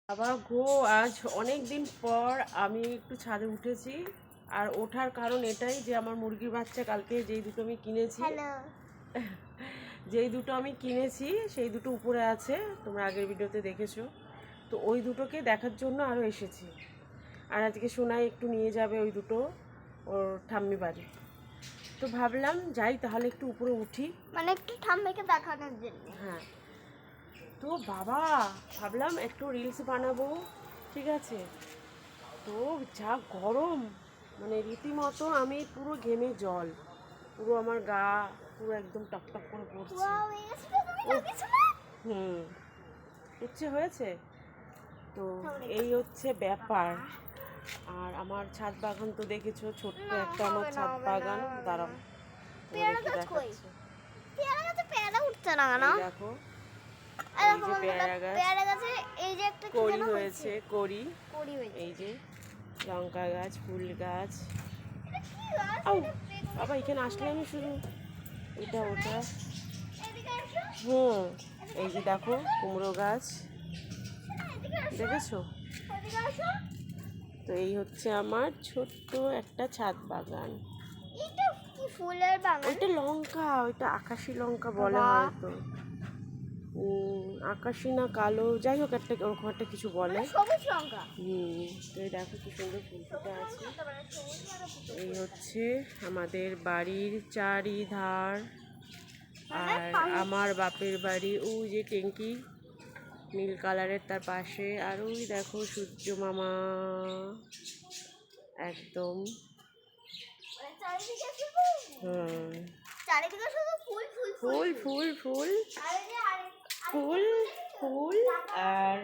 বাবা গো, আজ অনেক দিন পর আমি একটু ছাদে উঠেছি। আর ওঠার কারণ এটাই যে আমার মুরগির বাচ্চা কালকে যেই দুটো আমি কিনেছি সেই দুটো উপরে আছে, তোমরা আগের ভিডিওতে দেখেছো। তো ওই দুটোকে দেখার জন্য আরও এসেছি। আর আজকে সোনাই একটু নিয়ে যাবে ওই দুটো ওর ঠাম্মি বাড়ি। তো ভাবলাম যাই তাহলে একটু উপরে উঠি, মানে একটু ঠাম্মিকে দেখানোর জন্য। হ্যাঁ, তো বাবা ভাবলাম একটু রিলস বানাবো, ঠিক আছে। তো যা গরম, মানে রীতিমতো আমি পুরো ঘেমে জল, পুরো আমার গা পুরো একদম টকটক করে পড়ছে। ইচ্ছে হয়েছে। তো এই হচ্ছে ব্যাপার। আর আমার ছাদ বাগান তো দেখেছো, ছোট্ট একটা আমার ছাদ বাগান। দাঁড়াও, পেয়ারা উঠছে না কেন? দেখো এই যে পেয়ারা গাছ, এই যে একটা কড়ি হয়েছে, কড়ি, এই যে লঙ্কা গাছ, ফুল গাছ। বাবা এখানে আসলে আমি শুধু এটা ওটা। এই যে দেখো কুমড়ো গাছ, দেখেছো? তো এই হচ্ছে আমার ছোট্ট একটা ছাদ বাগান। এটা কি ফুলের বাগান? ওইটা লঙ্কা, ওইটা আকাশি লঙ্কা বলে হয়তো, আকাশি না কালো, যাই হোক একটা ওরকম একটা কিছু বলে। সবুজ লঙ্কা। তো এই দেখো কি সুন্দর ফুল ফুটে আছে। এই হচ্ছে আমাদের বাড়ির চারিধার। আর আমার বাপের বাড়ি ওই যে ট্যাঙ্কি নীল কালারের, তার পাশে। আর ওই দেখো সূর্য মামা, একদম। চারিদিকে শুধু ফুল ফুল ফুল ফুল ফুল ফুল ফুল। আর